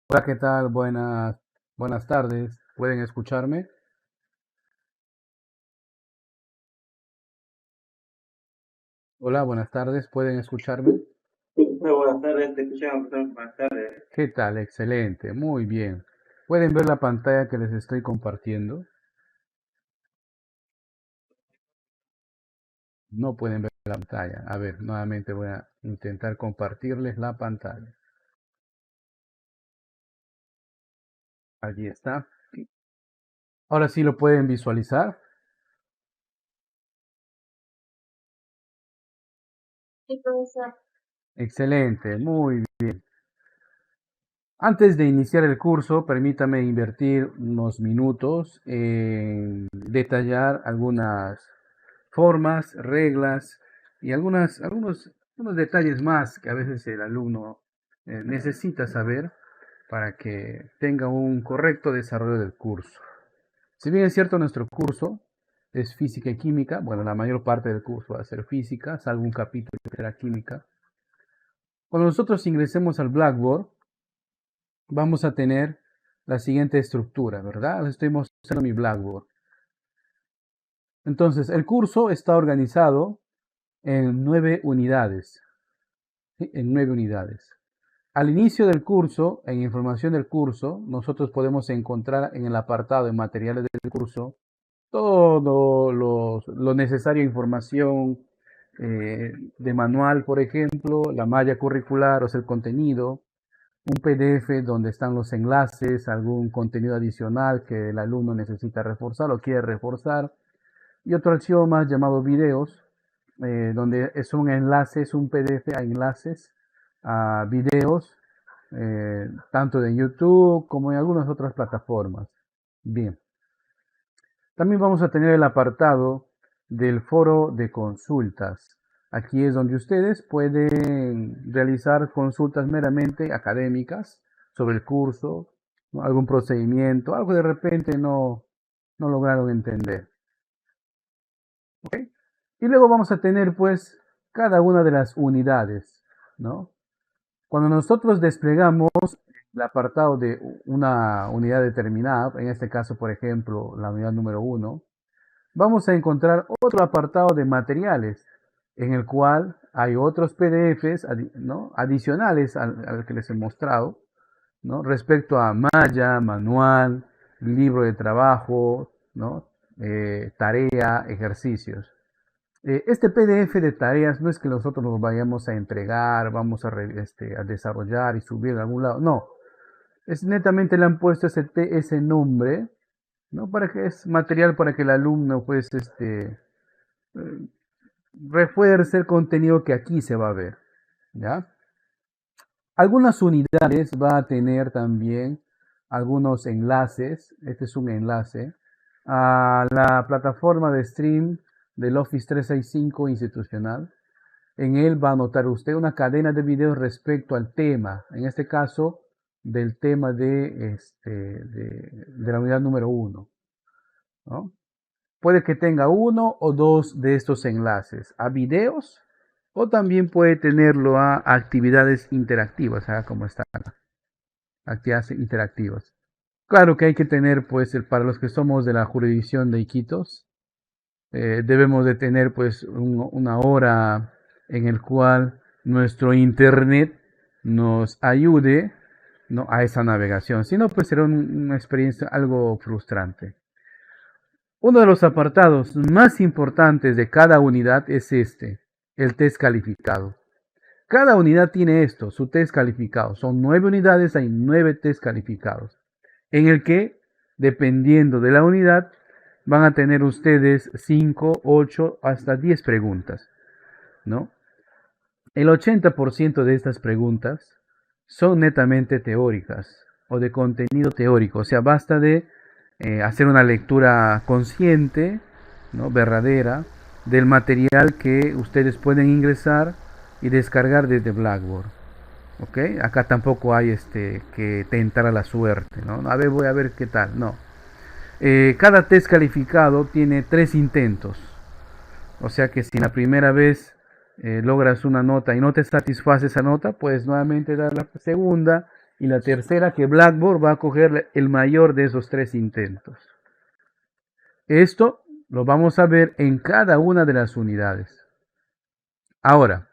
Hola, ¿qué tal? Buenas tardes. ¿Pueden escucharme? Hola, buenas tardes. ¿Pueden escucharme? Sí, muy buenas tardes, te escuchamos, profesor. Buenas tardes. ¿Qué tal? Excelente. Muy bien. ¿Pueden ver la pantalla que les estoy compartiendo? No pueden ver la pantalla. A ver, nuevamente voy a intentar compartirles la pantalla. Allí está. Ahora sí lo pueden visualizar. Sí, profesor. Excelente. Muy bien. Antes de iniciar el curso, permítame invertir unos minutos en detallar algunas formas, reglas y algunos detalles más que a veces el alumno necesita saber para que tenga un correcto desarrollo del curso. Si bien es cierto, nuestro curso es física y química, bueno, la mayor parte del curso va a ser física, salvo un capítulo que será química. Cuando nosotros ingresemos al Blackboard, vamos a tener la siguiente estructura, ¿verdad? Les estoy mostrando mi Blackboard. Entonces, el curso está organizado en 9 unidades. ¿Sí? En 9 unidades. Al inicio del curso, en información del curso, nosotros podemos encontrar en el apartado de materiales del curso todo lo necesario, información de manual, por ejemplo, la malla curricular, o sea, el contenido, un PDF donde están los enlaces, algún contenido adicional que el alumno necesita reforzar o quiere reforzar, y otro archivo más llamado videos, donde es un enlace, es un PDF a enlaces a videos, tanto de YouTube como en algunas otras plataformas. Bien, también vamos a tener el apartado del foro de consultas. Aquí es donde ustedes pueden realizar consultas meramente académicas sobre el curso, ¿no? Algún procedimiento, algo de repente no lograron entender. ¿Ok? Y luego vamos a tener pues cada una de las unidades, ¿no? Cuando nosotros desplegamos el apartado de una unidad determinada, en este caso, por ejemplo, la unidad número uno, vamos a encontrar otro apartado de materiales en el cual hay otros PDFs, ¿no? Adicionales al que les he mostrado, ¿no? Respecto a malla, manual, libro de trabajo, ¿no? Tarea, ejercicios. Este PDF de tareas no es que nosotros nos vayamos a entregar, vamos a desarrollar y subir a algún lado, no. Es netamente le han puesto ese nombre, ¿no? Para que es material para que el alumno pues eh, refuerce el contenido que aquí se va a ver, ¿ya? Algunas unidades va a tener también algunos enlaces, este es un enlace, a la plataforma de stream del Office 365 institucional. En él va a notar usted una cadena de videos respecto al tema, en este caso del tema de la unidad número uno, ¿no? Puede que tenga uno o dos de estos enlaces a videos o también puede tenerlo a actividades interactivas, como están, actividades interactivas. Claro que hay que tener, pues, para los que somos de la jurisdicción de Iquitos, debemos de tener, pues, una hora en el cual nuestro internet nos ayude, ¿no? A esa navegación. Si no, pues será una experiencia algo frustrante. Uno de los apartados más importantes de cada unidad es el test calificado. Cada unidad tiene esto, su test calificado. Son 9 unidades, hay 9 test calificados. En el que, dependiendo de la unidad, van a tener ustedes 5, 8, hasta 10 preguntas, ¿no? El 80% de estas preguntas son netamente teóricas o de contenido teórico, o sea, basta de hacer una lectura consciente, ¿no? Verdadera, del material que ustedes pueden ingresar y descargar desde Blackboard. ¿Ok? Acá tampoco hay que tentar a la suerte, ¿no? A ver, voy a ver qué tal, no. Cada test calificado tiene 3 intentos. O sea que si la primera vez logras una nota y no te satisface esa nota, puedes nuevamente dar la segunda Y la tercera, que Blackboard va a coger el mayor de esos 3 intentos. Esto lo vamos a ver en cada una de las unidades. Ahora,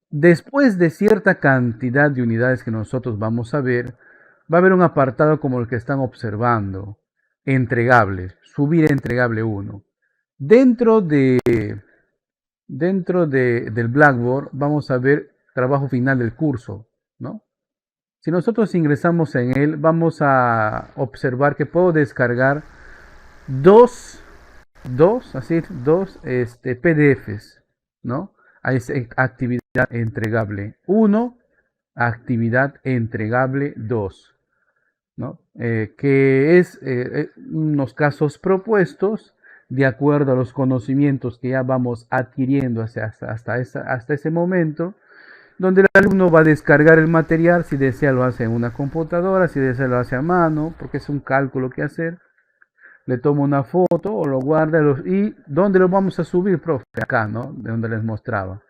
después de cierta cantidad de unidades que nosotros vamos a ver, va a haber un apartado como el que están observando, entregable, subir entregable 1. Dentro del Blackboard vamos a ver trabajo final del curso, ¿no? Si nosotros ingresamos en él, vamos a observar que puedo descargar dos PDFs, ¿no? Hay actividad entregable 1, actividad entregable 2, ¿no? Que es unos casos propuestos de acuerdo a los conocimientos que ya vamos adquiriendo hasta ese momento, donde el alumno va a descargar el material, si desea lo hace en una computadora, si desea lo hace a mano, porque es un cálculo que hacer. Le tomo una foto o lo guarda y ¿dónde lo vamos a subir, profe? Acá, ¿no? De donde les mostraba.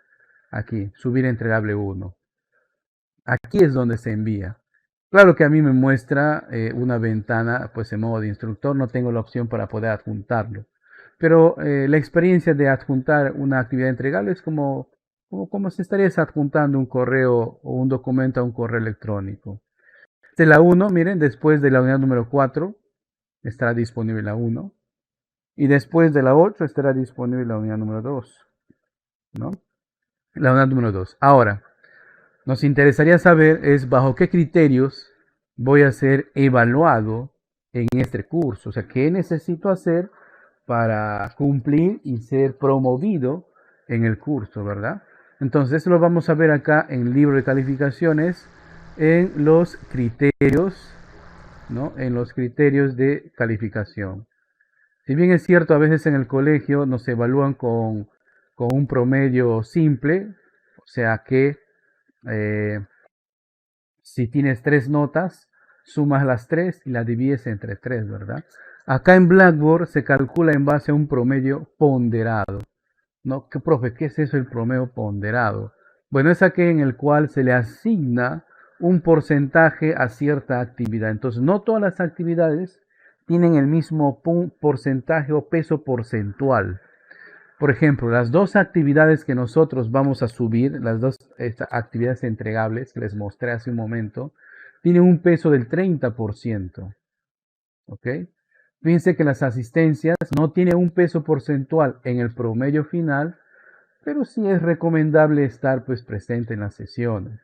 Aquí, subir entregable 1. Aquí es donde se envía. Claro que a mí me muestra una ventana, pues en modo de instructor, no tengo la opción para poder adjuntarlo. Pero la experiencia de adjuntar una actividad entregable es como si estarías adjuntando un correo o un documento a un correo electrónico. De la 1, miren, después de la unidad número 4, estará disponible la 1. Y después de la 8 estará disponible la unidad número 2, ¿no? La unidad número 2. Ahora, nos interesaría saber es bajo qué criterios voy a ser evaluado en este curso. O sea, qué necesito hacer para cumplir y ser promovido en el curso, ¿verdad? Entonces, eso lo vamos a ver acá en el libro de calificaciones, en los criterios, ¿no? En los criterios de calificación. Si bien es cierto, a veces en el colegio nos evalúan con un promedio simple, o sea que eh, si tienes 3 notas, sumas las 3 y las divides entre 3, ¿verdad? Acá en Blackboard se calcula en base a un promedio ponderado. ¿No? ¿Qué, profe? ¿Qué es eso el promedio ponderado? Bueno, es aquel en el cual se le asigna un porcentaje a cierta actividad. Entonces, no todas las actividades tienen el mismo porcentaje o peso porcentual. Por ejemplo, las dos actividades que nosotros vamos a subir, las dos actividades entregables que les mostré hace un momento, tienen un peso del 30%. ¿Ok? Fíjense que las asistencias no tienen un peso porcentual en el promedio final, pero sí es recomendable estar pues presente en las sesiones.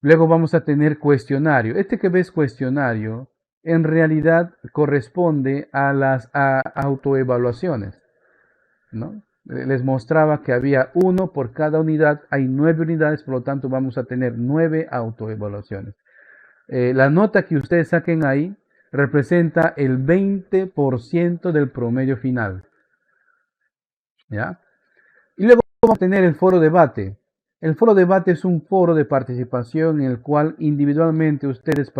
Luego vamos a tener cuestionario. Este que ves cuestionario en realidad corresponde a las autoevaluaciones, ¿no? Les mostraba que había uno por cada unidad, hay 9 unidades, por lo tanto vamos a tener 9 autoevaluaciones. La nota que ustedes saquen ahí representa el 20% del promedio final, ¿ya? Y luego vamos a tener el foro debate. El foro debate es un foro de participación en el cual individualmente ustedes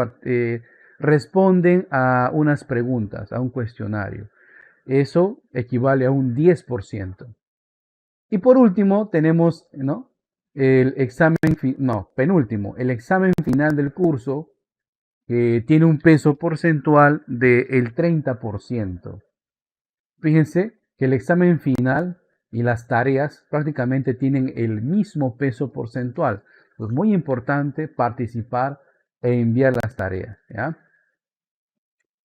responden a unas preguntas, a un cuestionario. Eso equivale a un 10%. Y por último tenemos, ¿no? El examen, penúltimo, el examen final del curso, que tiene un peso porcentual del 30%. Fíjense que el examen final y las tareas prácticamente tienen el mismo peso porcentual. Es muy importante participar e enviar las tareas, ¿ya?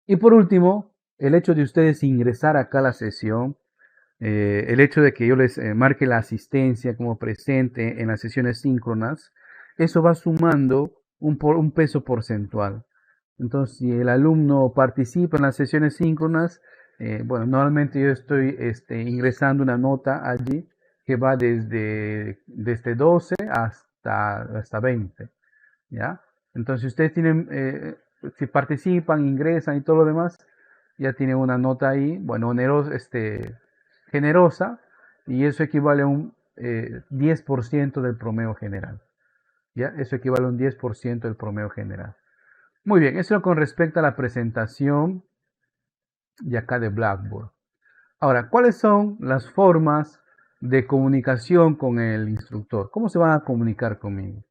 Y por último, el hecho de ustedes ingresar acá a la sesión, el hecho de que yo les marque la asistencia como presente en las sesiones síncronas, eso va sumando un peso porcentual. Entonces, si el alumno participa en las sesiones síncronas, bueno, normalmente yo estoy ingresando una nota allí que va desde 12 hasta 20, ¿ya? Entonces, si ustedes tienen, si participan, ingresan y todo lo demás, ya tienen una nota ahí, bueno, generosa, y eso equivale a un 10% del promedio general, ¿ya? Eso equivale a un 10% del promedio general. Muy bien, eso con respecto a la presentación de acá de Blackboard. Ahora, ¿cuáles son las formas de comunicación con el instructor? ¿Cómo se van a comunicar conmigo?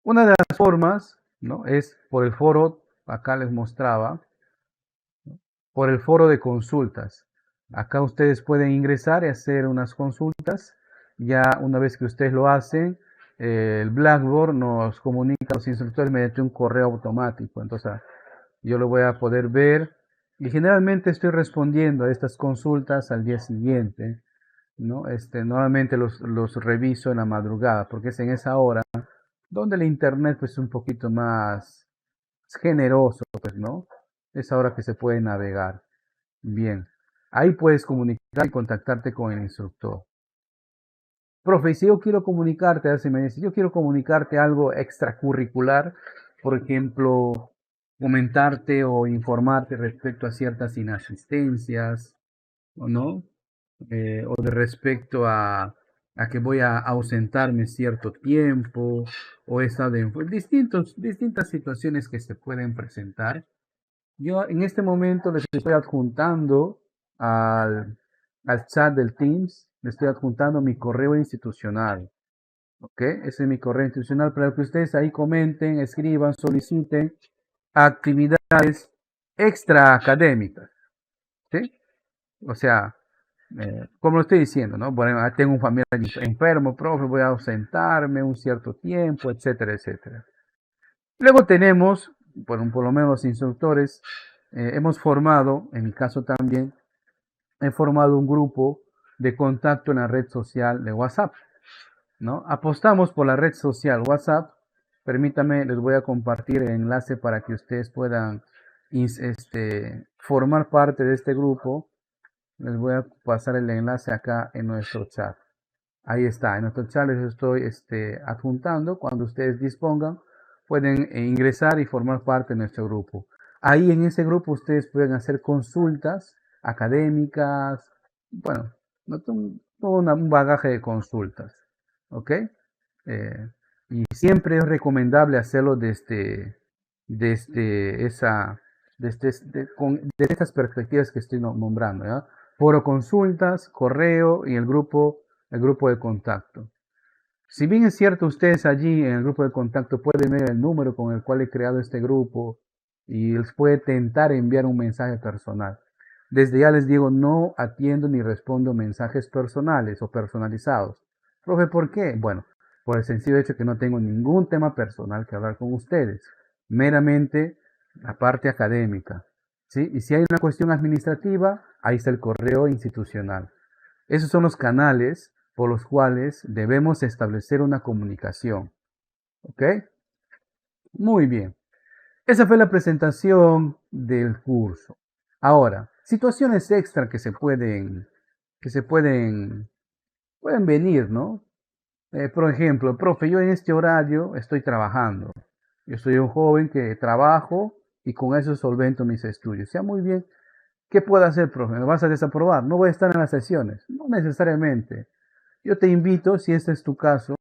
Una de las formas, ¿no?, es por el foro, acá les mostraba, por el foro de consultas. Acá ustedes pueden ingresar y hacer unas consultas. Ya una vez que ustedes lo hacen, el Blackboard nos comunica a los instructores mediante un correo automático. Entonces, yo lo voy a poder ver y generalmente estoy respondiendo a estas consultas al día siguiente, ¿no? Normalmente los reviso en la madrugada porque es en esa hora donde el internet pues, es un poquito más generoso, pues, ¿no? Es ahora que se puede navegar. Bien, ahí puedes comunicar y contactarte con el instructor. Profe, y si yo quiero comunicarte, así me dice, yo quiero comunicarte algo extracurricular, por ejemplo, comentarte o informarte respecto a ciertas inasistencias, ¿o no? O de respecto a que voy a ausentarme cierto tiempo, o he estado en distintas situaciones que se pueden presentar. Yo en este momento les estoy adjuntando al, al chat del Teams, les estoy adjuntando mi correo institucional. ¿Ok? Ese es mi correo institucional para que ustedes ahí comenten, escriban, soliciten actividades extra académicas. ¿Sí? O sea, como lo estoy diciendo, ¿no? Bueno, tengo un familiar enfermo, profe, voy a ausentarme un cierto tiempo, etcétera, etcétera. Luego tenemos, por lo menos los instructores, hemos formado, en mi caso también, he formado un grupo de contacto en la red social de WhatsApp, ¿no? Apostamos por la red social WhatsApp. Permítame, les voy a compartir el enlace para que ustedes puedan formar parte de este grupo. Les voy a pasar el enlace acá en nuestro chat. Ahí está, en nuestro chat les estoy adjuntando. Cuando ustedes dispongan, pueden ingresar y formar parte de nuestro grupo. Ahí en ese grupo ustedes pueden hacer consultas académicas, bueno, todo un bagaje de consultas, ¿ok? Y siempre es recomendable hacerlo desde esa, desde estas perspectivas que estoy nombrando, ¿ya? Foro consultas, correo y el grupo de contacto. Si bien es cierto, ustedes allí en el grupo de contacto pueden ver el número con el cual he creado este grupo y les puede tentar enviar un mensaje personal. Desde ya les digo, no atiendo ni respondo mensajes personales o personalizados. Profe, ¿por qué? Bueno, por el sencillo hecho que no tengo ningún tema personal que hablar con ustedes. Meramente la parte académica. ¿Sí? Y si hay una cuestión administrativa, ahí está el correo institucional. Esos son los canales por los cuales debemos establecer una comunicación. ¿Ok? Muy bien. Esa fue la presentación del curso. Ahora, situaciones extra pueden venir, ¿no? Por ejemplo, profe, yo en este horario estoy trabajando. Yo soy un joven que trabajo y con eso solvento mis estudios. Sea muy bien. ¿Qué puedo hacer, profe? ¿Me vas a desaprobar? No voy a estar en las sesiones. No necesariamente. Yo te invito, si este es tu caso,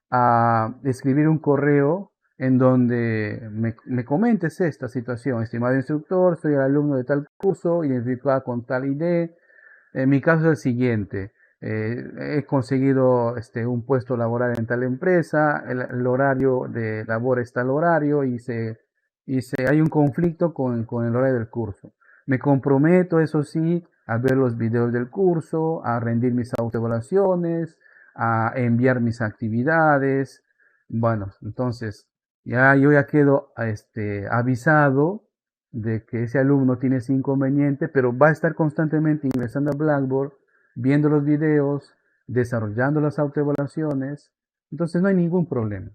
a escribir un correo en donde me comentes esta situación. Estimado instructor, soy el alumno de tal curso, identificado con tal ID. En mi caso es el siguiente. He conseguido un puesto laboral en tal empresa, el horario de labor está al horario hay un conflicto con el horario del curso. Me comprometo, eso sí, a ver los videos del curso, a rendir mis autoevaluaciones, a enviar mis actividades. Bueno, entonces yo ya quedo avisado de que ese alumno tiene ese inconveniente, pero va a estar constantemente ingresando a Blackboard, viendo los videos, desarrollando las autoevaluaciones, entonces no hay ningún problema.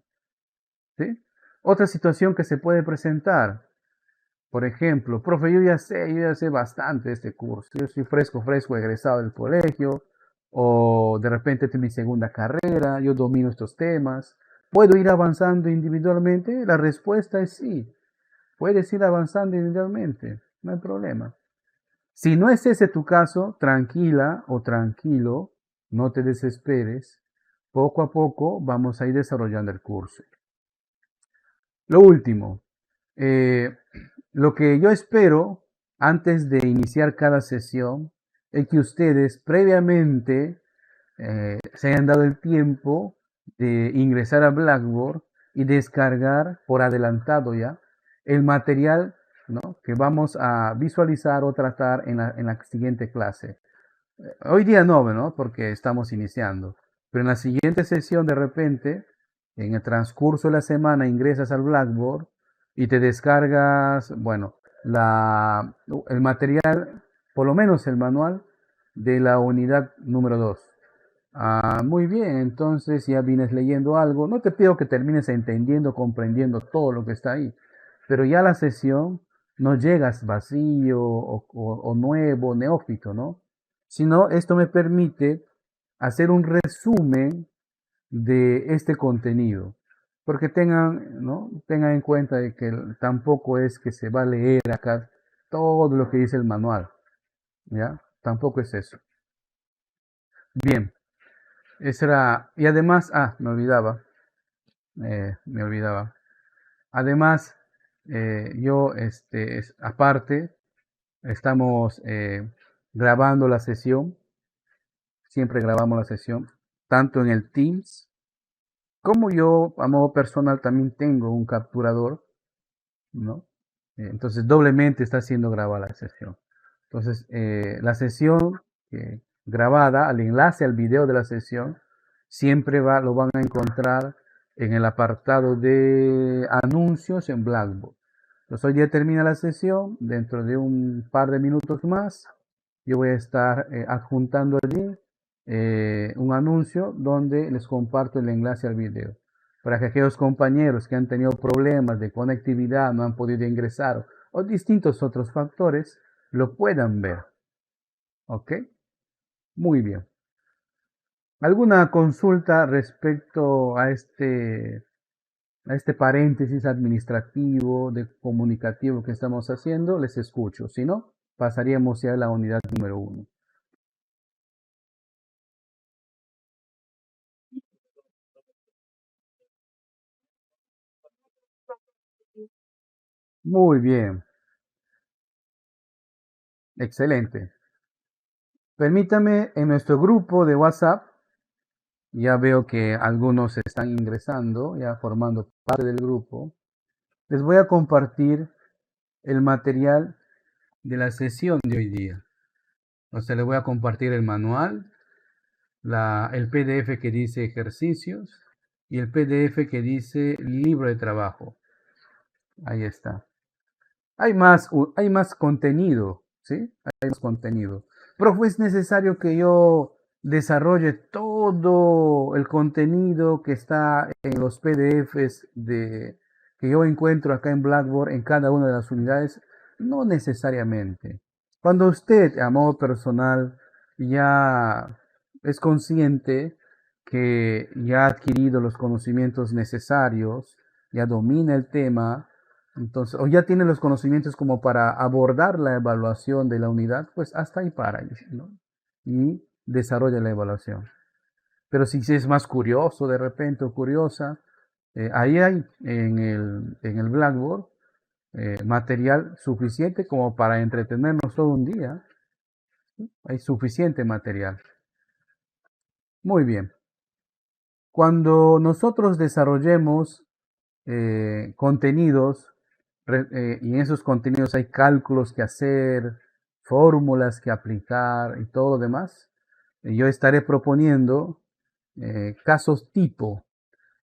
¿Sí? Otra situación que se puede presentar, por ejemplo, profe, yo ya sé bastante de este curso, yo soy fresco, egresado del colegio, o de repente tengo mi segunda carrera, yo domino estos temas, ¿puedo ir avanzando individualmente? La respuesta es sí. Puedes ir avanzando individualmente, no hay problema. Si no es ese tu caso, tranquila o tranquilo, no te desesperes. Poco a poco vamos a ir desarrollando el curso. Lo último, lo que yo espero antes de iniciar cada sesión es que ustedes previamente se hayan dado el tiempo de ingresar a Blackboard y descargar por adelantado ya el material, ¿no?, que vamos a visualizar o tratar en la siguiente clase. Hoy día no, porque estamos iniciando, pero en la siguiente sesión de repente, en el transcurso de la semana, ingresas al Blackboard y te descargas, bueno, el material, por lo menos el manual de la unidad número 2. Muy bien, entonces ya vienes leyendo algo. No te pido que termines entendiendo, comprendiendo todo lo que está ahí, pero ya la sesión no llegas vacío o nuevo, neófito, ¿no? Sino esto me permite hacer un resumen de este contenido. Porque tengan, ¿no?, tengan en cuenta de que tampoco es que se va a leer acá todo lo que dice el manual, ¿ya? Tampoco es eso. Bien, esa era, y además, me olvidaba. Además, yo, aparte, estamos grabando la sesión, siempre grabamos la sesión, tanto en el Teams, como yo, a modo personal, también tengo un capturador, ¿no? Entonces, doblemente está siendo grabada la sesión. Entonces, la sesión grabada, al enlace al video de la sesión, siempre lo van a encontrar en el apartado de anuncios en Blackboard. Entonces, hoy ya termina la sesión, dentro de un par de minutos más, yo voy a estar adjuntando allí un anuncio donde les comparto el enlace al video, para que aquellos compañeros que han tenido problemas de conectividad, no han podido ingresar o distintos otros factores, lo puedan ver. ¿Ok? Muy bien. ¿Alguna consulta respecto a este paréntesis administrativo, de comunicativo que estamos haciendo? Les escucho. Si no, pasaríamos ya a la unidad número 1. Muy bien. Excelente. Permítame, en nuestro grupo de WhatsApp, ya veo que algunos están ingresando, ya formando parte del grupo. Les voy a compartir el material de la sesión de hoy día. O sea, les voy a compartir el manual, el PDF que dice ejercicios y el PDF que dice libro de trabajo. Ahí está. Hay más contenido, ¿sí? Hay más contenido. Pero es necesario que yo desarrolle todo el contenido que está en los PDFs que yo encuentro acá en Blackboard en cada una de las unidades. No necesariamente. Cuando usted, a modo personal, ya es consciente que ya ha adquirido los conocimientos necesarios, ya domina el tema, entonces, o ya tiene los conocimientos como para abordar la evaluación de la unidad, pues hasta ahí para, ¿no? Y desarrolla la evaluación. Pero si es más curioso de repente o curiosa, ahí hay en el Blackboard material suficiente como para entretenernos todo un día. ¿Sí? Hay suficiente material. Muy bien. Cuando nosotros desarrollemos contenidos, y en esos contenidos hay cálculos que hacer, fórmulas que aplicar y todo lo demás, yo estaré proponiendo casos tipo.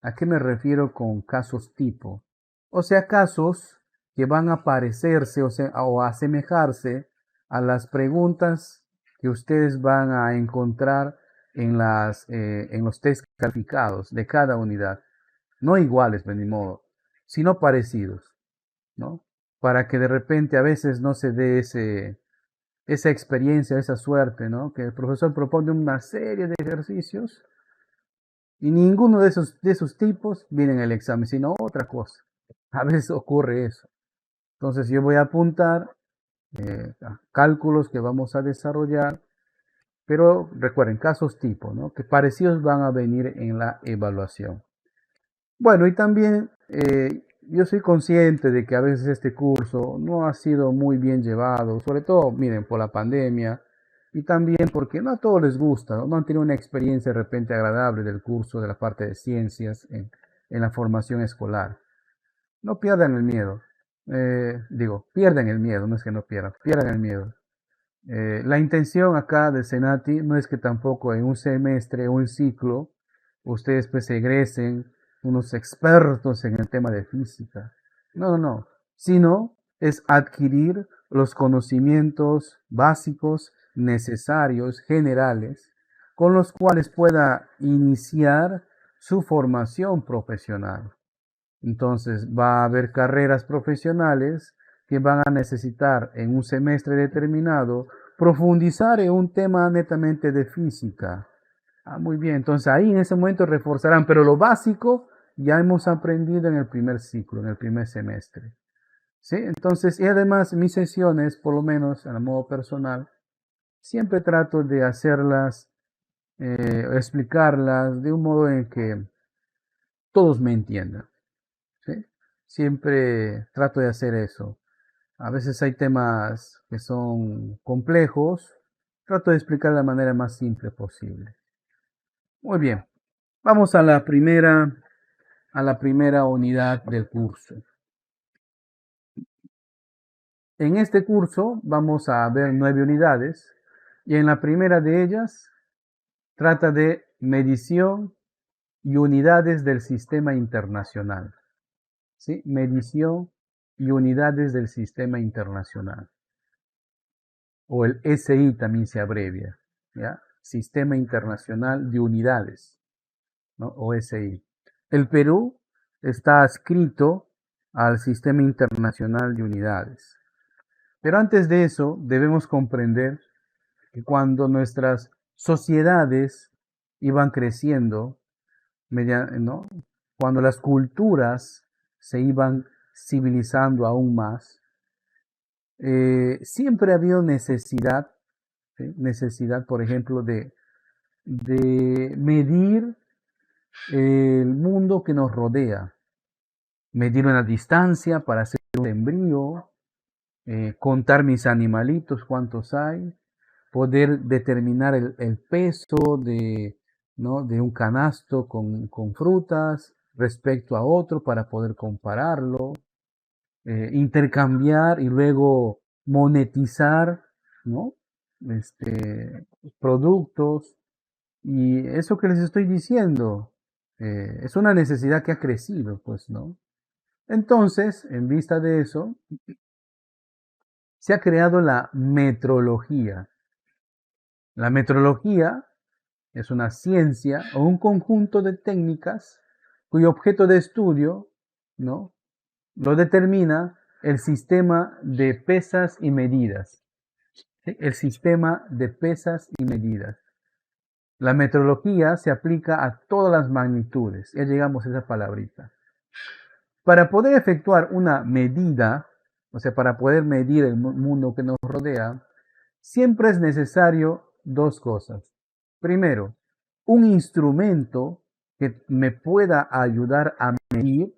¿A qué me refiero con casos tipo? O sea, casos que van a parecerse o asemejarse a las preguntas que ustedes van a encontrar en los test calificados de cada unidad. No iguales, de ni modo, sino parecidos, ¿no? Para que de repente a veces no se dé esa experiencia, esa suerte, ¿no? Que el profesor propone una serie de ejercicios y ninguno de esos tipos viene en el examen, sino otra cosa. A veces ocurre eso. Entonces yo voy a apuntar cálculos que vamos a desarrollar, pero recuerden, casos tipo, ¿no? Que parecidos van a venir en la evaluación. Bueno, y también yo soy consciente de que a veces este curso no ha sido muy bien llevado, sobre todo, miren, por la pandemia, y también porque no a todos les gusta, no han tenido una experiencia de repente agradable del curso de la parte de ciencias en la formación escolar. No pierdan el miedo. Pierdan el miedo, no es que no pierdan el miedo. La intención acá de Senati no es que tampoco en un semestre o un ciclo ustedes pues egresen unos expertos en el tema de física. No, no, no. Sino es adquirir los conocimientos básicos, necesarios, generales, con los cuales pueda iniciar su formación profesional. Entonces va a haber carreras profesionales que van a necesitar en un semestre determinado profundizar en un tema netamente de física. Muy bien, entonces ahí en ese momento reforzarán, pero lo básico ya hemos aprendido en el primer ciclo, en el primer semestre. ¿Sí? Entonces, y además mis sesiones, por lo menos a modo personal, siempre trato de hacerlas, explicarlas de un modo en que todos me entiendan. ¿Sí? Siempre trato de hacer eso. A veces hay temas que son complejos, trato de explicar de la manera más simple posible. Muy bien, vamos a la primera unidad del curso. En este curso vamos a ver 9 unidades y en la primera de ellas trata de medición y unidades del sistema internacional. ¿Sí? Medición y unidades del sistema internacional. O el SI también se abrevia, ¿ya? Sistema Internacional de Unidades, ¿no? O SI. El Perú está adscrito al Sistema Internacional de Unidades. Pero antes de eso, debemos comprender que cuando nuestras sociedades iban creciendo, ¿no? Cuando las culturas se iban civilizando aún más, siempre ha habido necesidad, ¿sí? Necesidad, por ejemplo, de medir el mundo que nos rodea, medir una distancia para hacer un embrión, contar mis animalitos, cuántos hay, poder determinar el peso ¿no? de un canasto con frutas respecto a otro para poder compararlo, intercambiar y luego monetizar, ¿no? Productos. Y eso que les estoy diciendo es una necesidad que ha crecido, pues, ¿no? Entonces, en vista de eso, se ha creado la metrología. La metrología es una ciencia o un conjunto de técnicas cuyo objeto de estudio, ¿no? Lo determina el sistema de pesas y medidas. ¿Sí? El sistema de pesas y medidas. La metrología se aplica a todas las magnitudes. Ya llegamos a esa palabrita. Para poder efectuar una medida, o sea, para poder medir el mundo que nos rodea, siempre es necesario dos cosas. Primero, un instrumento que me pueda ayudar a medir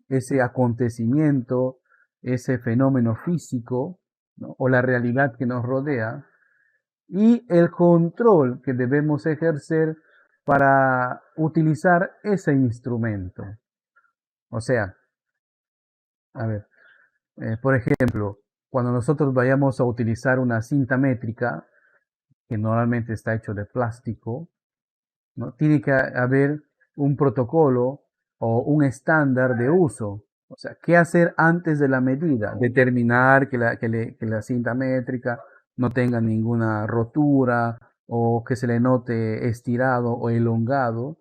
ese acontecimiento, ese fenómeno físico, ¿no? O la realidad que nos rodea, y el control que debemos ejercer para utilizar ese instrumento. O sea, a ver, por ejemplo, cuando nosotros vayamos a utilizar una cinta métrica, que normalmente está hecho de plástico, ¿no? Tiene que haber un protocolo o un estándar de uso. O sea, ¿qué hacer antes de la medida? Determinar que la cinta métrica no tenga ninguna rotura o que se le note estirado o elongado,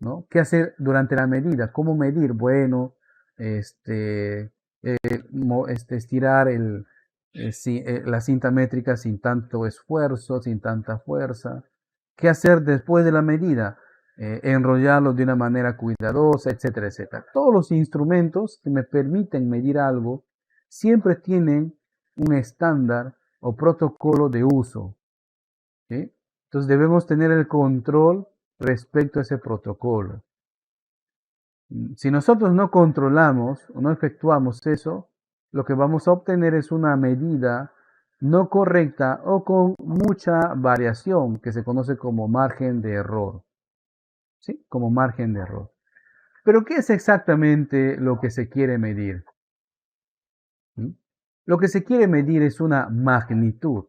¿no? ¿Qué hacer durante la medida? ¿Cómo medir? Bueno, estirar la cinta métrica sin tanto esfuerzo, sin tanta fuerza. ¿Qué hacer después de la medida? Enrollarlo de una manera cuidadosa, etcétera, etcétera. Todos los instrumentos que me permiten medir algo siempre tienen un estándar o protocolo de uso. ¿Sí? Entonces debemos tener el control respecto a ese protocolo. Si nosotros no controlamos o no efectuamos eso, lo que vamos a obtener es una medida no correcta o con mucha variación que se conoce como margen de error. ¿Sí? Como margen de error. Pero ¿qué es exactamente lo que se quiere medir? ¿Mm? Lo que se quiere medir es una magnitud.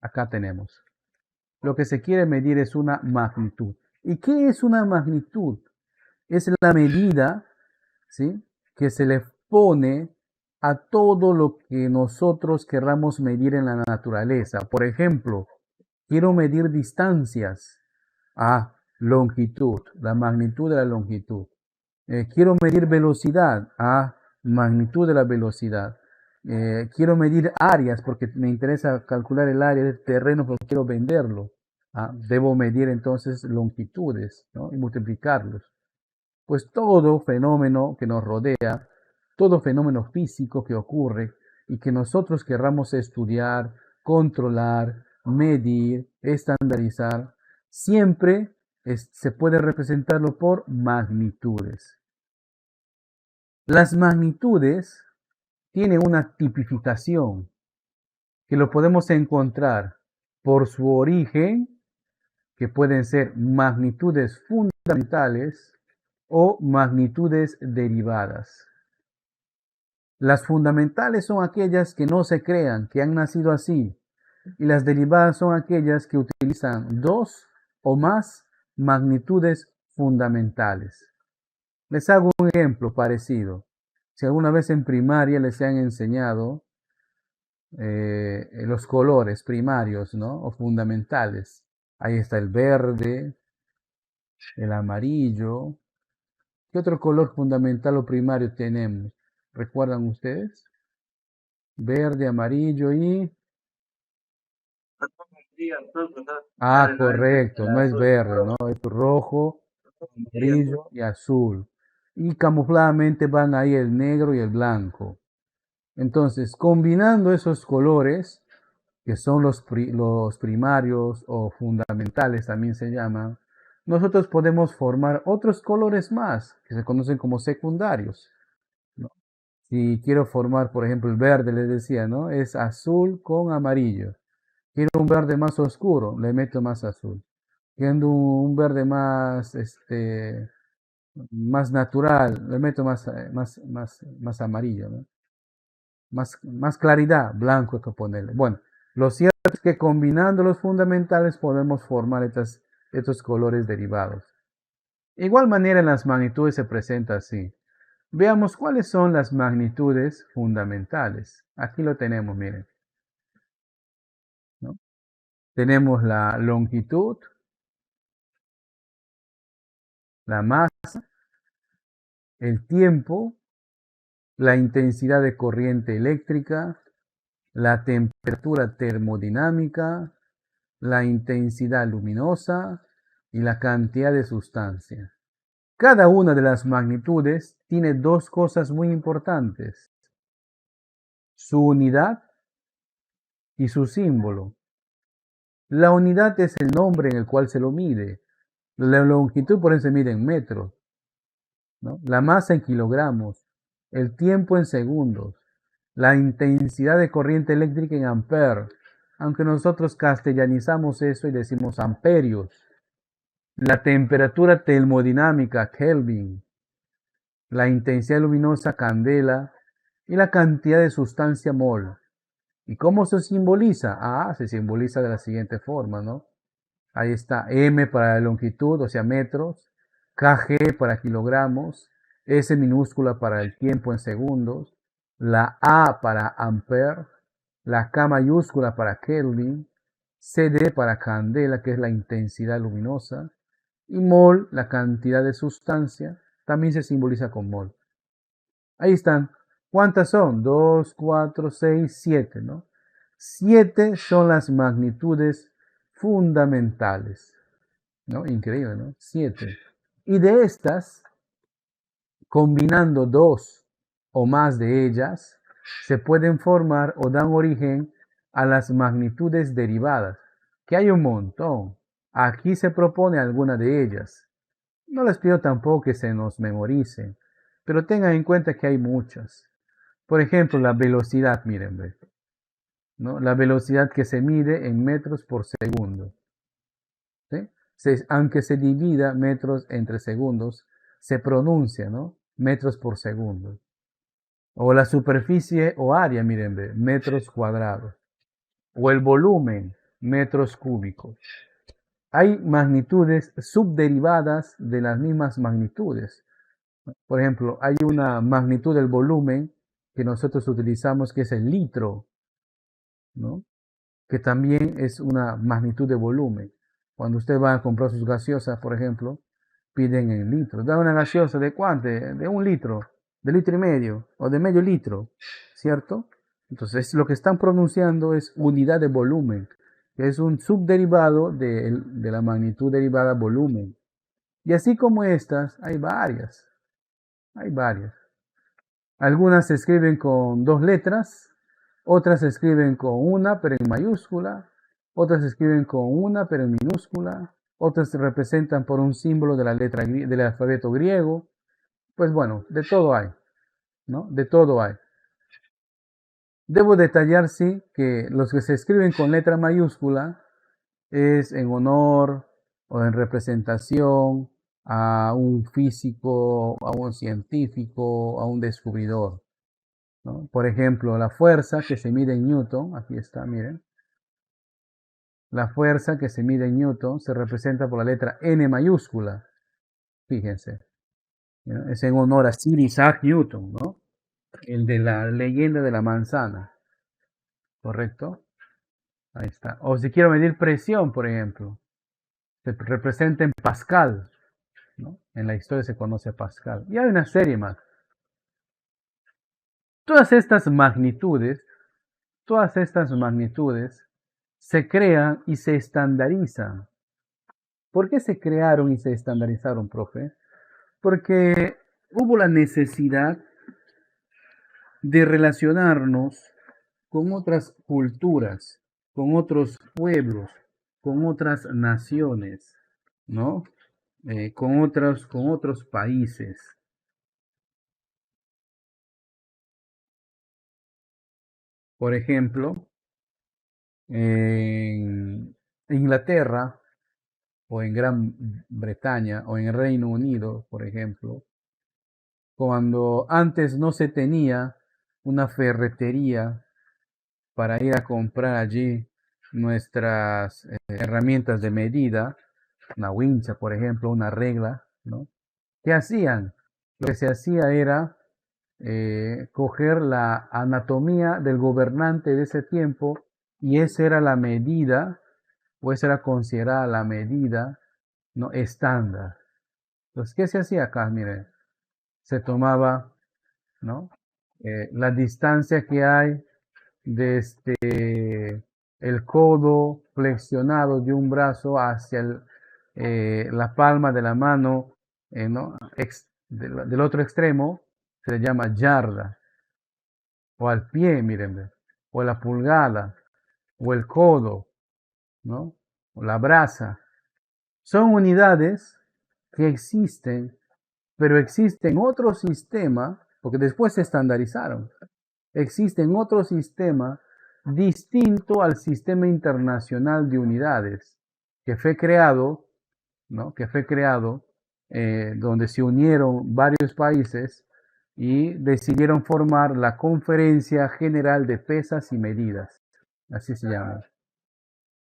Acá tenemos. Lo que se quiere medir es una magnitud. ¿Y qué es una magnitud? Es la medida, ¿sí?, que se le pone a todo lo que nosotros querramos medir en la naturaleza. Por ejemplo, quiero medir distancias. Longitud, la magnitud de la longitud. Quiero medir velocidad. Magnitud de la velocidad. Quiero medir áreas porque me interesa calcular el área del terreno porque quiero venderlo. Debo medir entonces longitudes, ¿no?, y multiplicarlos. Pues todo fenómeno que nos rodea, todo fenómeno físico que ocurre y que nosotros querramos estudiar, controlar, medir, estandarizar, siempre se puede representarlo por magnitudes. Las magnitudes tienen una tipificación que lo podemos encontrar por su origen, que pueden ser magnitudes fundamentales o magnitudes derivadas. Las fundamentales son aquellas que no se crean, que han nacido así, y las derivadas son aquellas que utilizan dos o más magnitudes fundamentales. Les hago un ejemplo parecido. Si alguna vez en primaria les han enseñado los colores primarios, ¿no?, o fundamentales. Ahí está el verde, el amarillo. ¿Qué otro color fundamental o primario tenemos? ¿Recuerdan ustedes? Verde, amarillo y... Correcto, no es verde, ¿no? Es rojo, amarillo y azul. Y camufladamente van ahí el negro y el blanco. Entonces, combinando esos colores, que son los primarios o fundamentales también se llaman, nosotros podemos formar otros colores más, que se conocen como secundarios, ¿no? Si quiero formar, por ejemplo, el verde, les decía, ¿no?, es azul con amarillo. Quiero un verde más oscuro, le meto más azul. Quiero un verde más, más natural, le meto más amarillo, ¿no? Más claridad, blanco hay que ponerle. Bueno, lo cierto es que combinando los fundamentales podemos formar estos colores derivados. De igual manera en las magnitudes se presenta así. Veamos cuáles son las magnitudes fundamentales. Aquí lo tenemos, miren, ¿no? Tenemos la longitud, la masa, el tiempo, la intensidad de corriente eléctrica, la temperatura termodinámica, la intensidad luminosa y la cantidad de sustancia. Cada una de las magnitudes tiene dos cosas muy importantes: su unidad y su símbolo. La unidad es el nombre en el cual se lo mide. La longitud, por ejemplo, se mide en metros, ¿no? La masa en kilogramos, el tiempo en segundos, la intensidad de corriente eléctrica en amperes, aunque nosotros castellanizamos eso y decimos amperios, la temperatura termodinámica, Kelvin, la intensidad luminosa, candela, y la cantidad de sustancia, mol. ¿Y cómo se simboliza? Se simboliza de la siguiente forma, ¿no? Ahí está M para la longitud, o sea, metros, kg para kilogramos, S minúscula para el tiempo en segundos, la A para ampere, la K mayúscula para Kelvin, CD para candela, que es la intensidad luminosa, y mol, la cantidad de sustancia, también se simboliza con mol. Ahí están. ¿Cuántas son? 2, 4, 6, 7, ¿no? 7 son las magnitudes fundamentales, ¿no? Increíble, ¿no? 7. Y de estas, combinando dos o más de ellas, se pueden formar o dan origen a las magnitudes derivadas, que hay un montón. Aquí se propone alguna de ellas. No les pido tampoco que se nos memoricen, pero tengan en cuenta que hay muchas. Por ejemplo, la velocidad, miren, ¿ve?, ¿no? La velocidad que se mide en metros por segundo, ¿sí? Aunque se divida metros entre segundos, se pronuncia, ¿no? Metros por segundo. O la superficie o área, miren, metros cuadrados. O el volumen, metros cúbicos. Hay magnitudes subderivadas de las mismas magnitudes. Por ejemplo, hay una magnitud del volumen que nosotros utilizamos que es el litro, ¿no? Que también es una magnitud de volumen. Cuando usted va a comprar sus gaseosas, por ejemplo, piden en litros. Da una gaseosa de cuánto, de 1 litro, de 1,5 litros, o de medio litro, ¿cierto? Entonces lo que están pronunciando es unidad de volumen, que es un subderivado de la magnitud derivada volumen. Y así como estas, hay varias. Hay varias. Algunas se escriben con 2 letras, otras se escriben con una pero en mayúscula, otras se escriben con una pero en minúscula, otras se representan por un símbolo de la letra del alfabeto griego. Pues bueno, de todo hay, ¿no? De todo hay. Debo detallar, sí, que los que se escriben con letra mayúscula es en honor o en representación a un físico, a un científico, a un descubridor, ¿no? Por ejemplo, la fuerza que se mide en Newton, aquí está, miren. La fuerza que se mide en Newton se representa por la letra N mayúscula. Fíjense, ¿no? Es en honor a Sir Isaac Newton, ¿no? El de la leyenda de la manzana, ¿correcto? Ahí está. O si quiero medir presión, por ejemplo, se representa en Pascal, ¿no? En la historia se conoce a Pascal. Y hay una serie más. Todas estas magnitudes, todas estas magnitudes se crean y se estandarizan. ¿Por qué se crearon y se estandarizaron, profe? Porque hubo la necesidad de relacionarnos con otras culturas, con otros pueblos, con otras naciones, ¿no? Con otros países. Por ejemplo, en Inglaterra o en Gran Bretaña o en el Reino Unido, por ejemplo, cuando antes no se tenía una ferretería para ir a comprar allí nuestras herramientas de medida, una wincha, por ejemplo, una regla, ¿no? ¿Qué hacían? Lo que se hacía era coger la anatomía del gobernante de ese tiempo y esa era la medida, o esa era considerada la medida, ¿no? Estándar. Entonces, ¿qué se hacía acá? Miren, se tomaba, ¿no? La distancia que hay desde el codo flexionado de un brazo hacia la palma de la mano, ¿no? Del otro extremo, se le llama yarda, o al pie, miren, o la pulgada, o el codo, ¿no? O la brasa. Son unidades que existen, pero existen otro sistema, porque después se estandarizaron. Existen otro sistema distinto al sistema internacional de unidades que fue creado, ¿no? Que fue creado donde se unieron varios países y decidieron formar la Conferencia General de Pesas y Medidas, así se llama.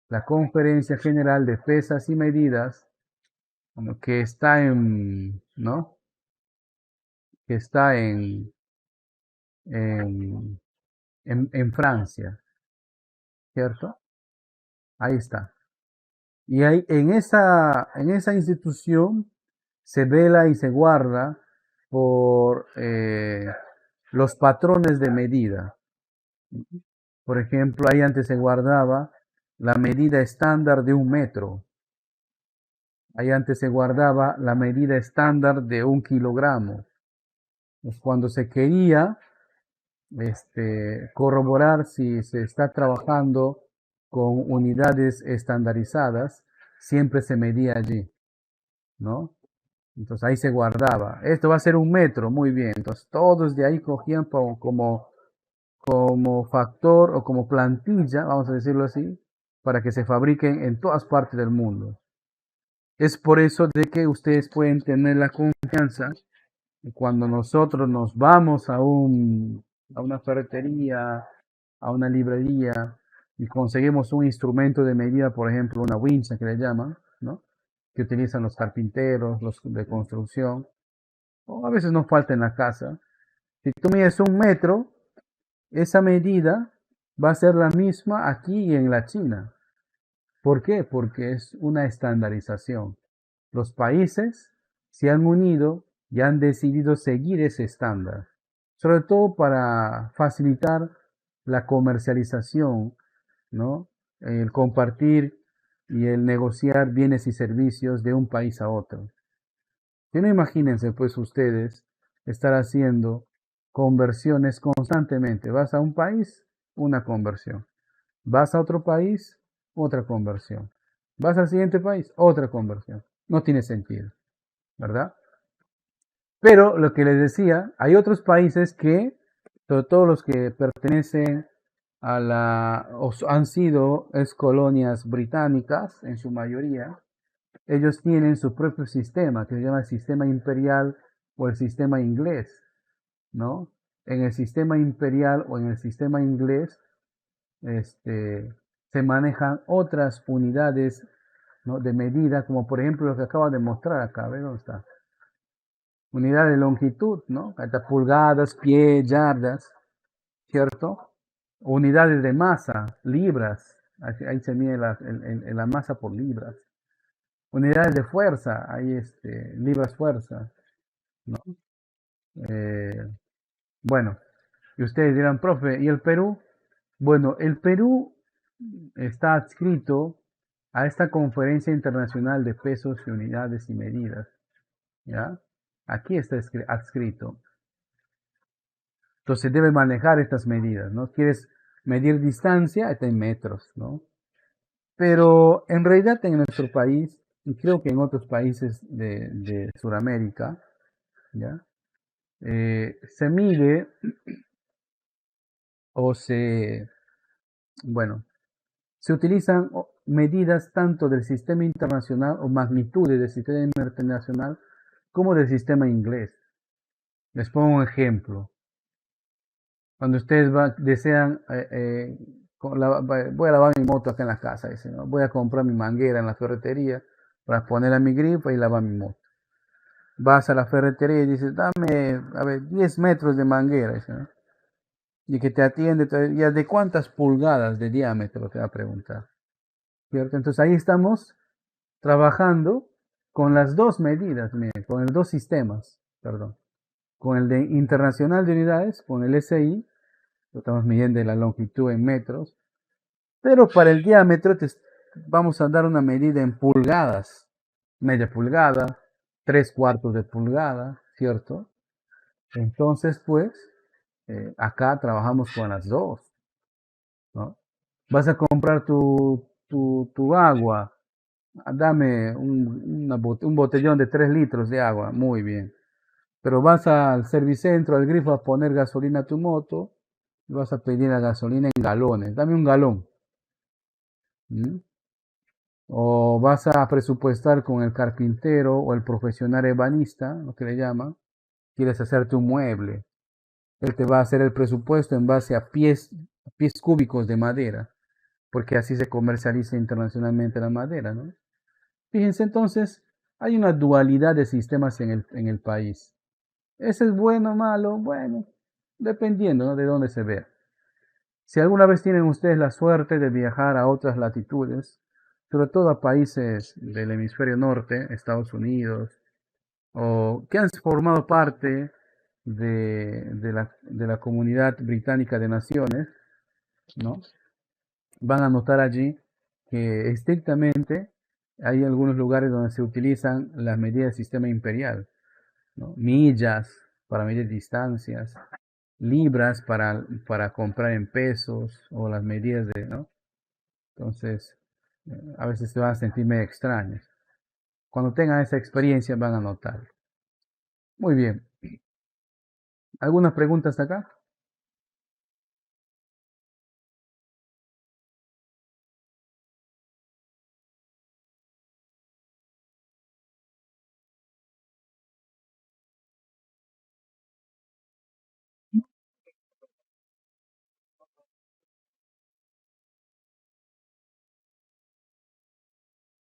La Conferencia General de Pesas y Medidas, que está ¿no? Que está en, en Francia, ¿cierto? Ahí está. Y ahí, en esa institución se vela y se guarda por los patrones de medida. Por ejemplo, ahí antes se guardaba la medida estándar de 1 metro. Ahí antes se guardaba la medida estándar de 1 kilogramo. Pues cuando se quería corroborar si se está trabajando con unidades estandarizadas, siempre se medía allí, ¿no? Entonces ahí se guardaba. Esto va a ser 1 metro, muy bien. Entonces todos de ahí cogían como factor o como plantilla, vamos a decirlo así, para que se fabriquen en todas partes del mundo. Es por eso de que ustedes pueden tener la confianza y cuando nosotros nos vamos a una ferretería, a una librería y conseguimos un instrumento de medida, por ejemplo, una wincha que le llaman, ¿no? Que utilizan los carpinteros, los de construcción, o a veces nos falta en la casa. Si tú mides 1 metro, esa medida va a ser la misma aquí y en la China. ¿Por qué? Porque es una estandarización. Los países se han unido y han decidido seguir ese estándar, sobre todo para facilitar la comercialización, ¿no? El compartir y el negociar bienes y servicios de un país a otro. Si no, imagínense pues ustedes estar haciendo conversiones constantemente. Vas a un país, una conversión. Vas a otro país, otra conversión. Vas al siguiente país, otra conversión. No tiene sentido, ¿verdad? Pero lo que les decía, hay otros países que, sobre todo los que pertenecen o han sido ex colonias británicas en su mayoría, ellos tienen su propio sistema, que se llama el sistema imperial o el sistema inglés, ¿no? En el sistema imperial o en el sistema inglés, se manejan otras unidades, ¿no? De medida, como por ejemplo lo que acaba de mostrar acá, a ver dónde está. Unidad de longitud, ¿no? Hasta pulgadas, pies, yardas, ¿cierto? Unidades de masa, libras, ahí se mide la masa por libras. Unidades de fuerza, ahí libras fuerza, ¿no? Eh, bueno, y ustedes dirán, profe, ¿y el Perú? Bueno, el Perú está adscrito a esta Conferencia Internacional de Pesos y Unidades y Medidas, ¿ya? Aquí está adscrito. Entonces debe manejar estas medidas, ¿no? Quieres medir distancia, está en metros, ¿no? Pero en realidad en nuestro país, y creo que en otros países de Sudamérica, ¿ya? Se mide o bueno, se utilizan medidas tanto del sistema internacional o magnitudes del sistema internacional como del sistema inglés. Les pongo un ejemplo. Cuando ustedes desean, voy a lavar mi moto acá en la casa, dicen, ¿no? Voy a comprar mi manguera en la ferretería para poner a mi grifa y lavar mi moto. Vas a la ferretería y dices, dame, a ver, 10 metros de manguera, dice, ¿no? Y que te atiende, ya de cuántas pulgadas de diámetro te va a preguntar, ¿cierto? Entonces ahí estamos trabajando con las dos medidas, miren, con los dos sistemas, perdón, con el de internacional de unidades, con el SI, lo estamos midiendo la longitud en metros, pero para el diámetro vamos a dar una medida en pulgadas, media pulgada, 3/4 de pulgada, ¿cierto? Entonces, pues, acá trabajamos con las dos, ¿no? Vas a comprar tu agua, dame un botellón de 3 litros de agua, muy bien. Pero vas al servicentro, al grifo a poner gasolina a tu moto y vas a pedir la gasolina en galones, dame un galón. ¿Mm? O vas a presupuestar con el carpintero o el profesional ebanista, lo que le llaman, quieres hacerte un mueble. Él te va a hacer el presupuesto en base a pies cúbicos de madera, porque así se comercializa internacionalmente la madera, ¿no? Fíjense entonces, hay una dualidad de sistemas en el país. ¿Ese es bueno o malo? Bueno, dependiendo, ¿no? De dónde se vea. Si alguna vez tienen ustedes la suerte de viajar a otras latitudes, sobre todo a países del hemisferio norte, Estados Unidos, o que han formado parte de la comunidad británica de naciones, ¿no? Van a notar allí que estrictamente hay algunos lugares donde se utilizan las medidas del sistema imperial, ¿no? Millas para medir distancias, libras para comprar en pesos o las medidas de, ¿no? Entonces, a veces se van a sentir medio extraños. Cuando tengan esa experiencia van a notar. Muy bien. ¿Algunas preguntas acá?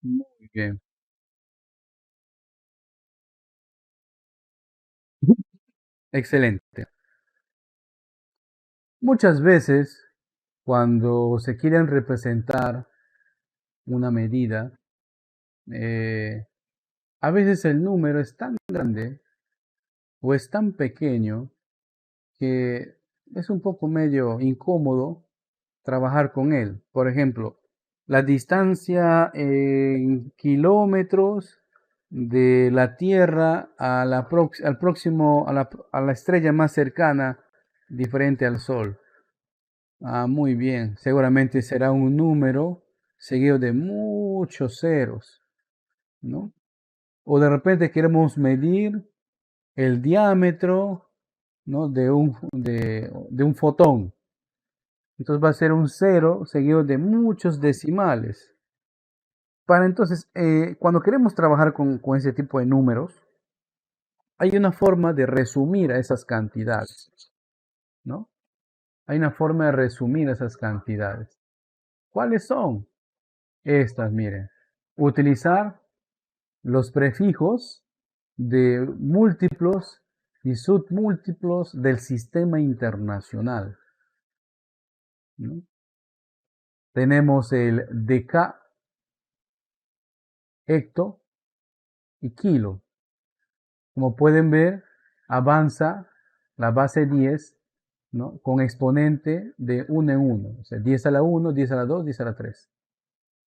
Muy bien. Excelente. Muchas veces, cuando se quieren representar una medida, eh, a veces el número es tan grande o es tan pequeño que es un poco medio incómodo trabajar con él. Por ejemplo, la distancia en kilómetros de la Tierra a al próximo, a la estrella más cercana, diferente al Sol. Ah, muy bien. Seguramente será un número seguido de muchos ceros, ¿no? O de repente queremos medir el diámetro, ¿no? De un fotón. Entonces va a ser un cero seguido de muchos decimales. Para entonces, cuando queremos trabajar con ese tipo de números, hay una forma de resumir a esas cantidades, ¿no? Hay una forma de resumir esas cantidades. ¿Cuáles son? Estas, miren. Utilizar los prefijos de múltiplos y submúltiplos del sistema internacional, ¿no? Tenemos el deca, hecto y kilo. Como pueden ver, avanza la base 10, ¿no? Con exponente de 1 en 1. O sea, 10 a la 1, 10 a la 2, 10 a la 3.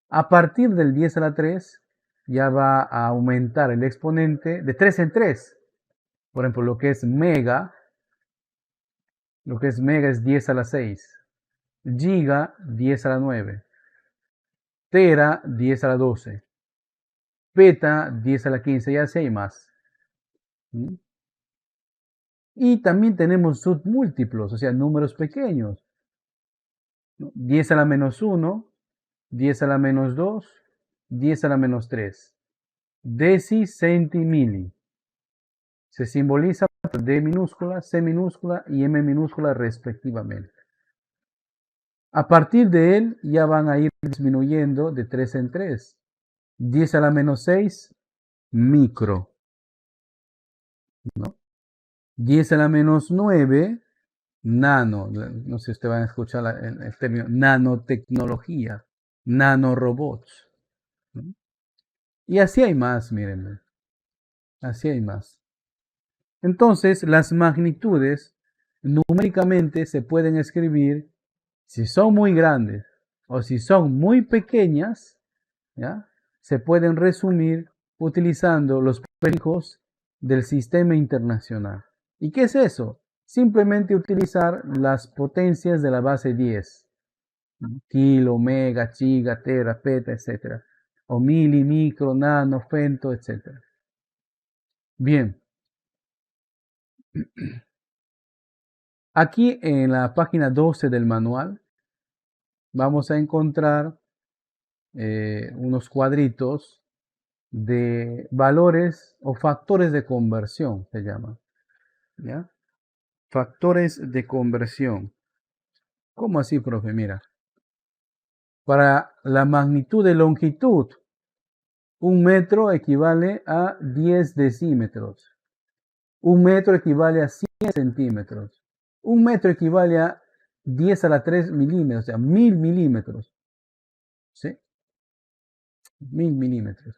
A partir del 10 a la 3 ya va a aumentar el exponente de 3 en 3. Por ejemplo, lo que es mega es 10 a la 6. Giga, 10 a la 9. Tera, 10 a la 12. Peta, 10 a la 15. Y así hay más. ¿Mm? Y también tenemos submúltiplos, o sea, números pequeños. 10 a la menos 1, 10 a la menos 2, 10 a la menos 3. Deci, centi, mili. Se simboliza por D minúscula, C minúscula y M minúscula respectivamente. A partir de él ya van a ir disminuyendo de 3 en 3. 10 a la menos 6, micro, ¿no? 10 a la menos 9, nano. No sé si ustedes van a escuchar el término nanotecnología, nanorobots, ¿no? Y así hay más, miren, así hay más. Entonces, las magnitudes numéricamente se pueden escribir si son muy grandes o si son muy pequeñas, ¿ya? Se pueden resumir utilizando los prefijos del sistema internacional. ¿Y qué es eso? Simplemente utilizar las potencias de la base 10. Kilo, mega, giga, tera, peta, etc. O mili, micro, nano, femto, etc. Bien, aquí en la página 12 del manual vamos a encontrar unos cuadritos de valores o factores de conversión, se llaman, ¿ya? Factores de conversión. ¿Cómo así, profe? Mira, para la magnitud de longitud, un metro equivale a 10 decímetros. Un metro equivale a 100 centímetros. Un metro equivale a 10 a la 3 milímetros, o sea, 1000 milímetros. ¿Sí? 1000 milímetros.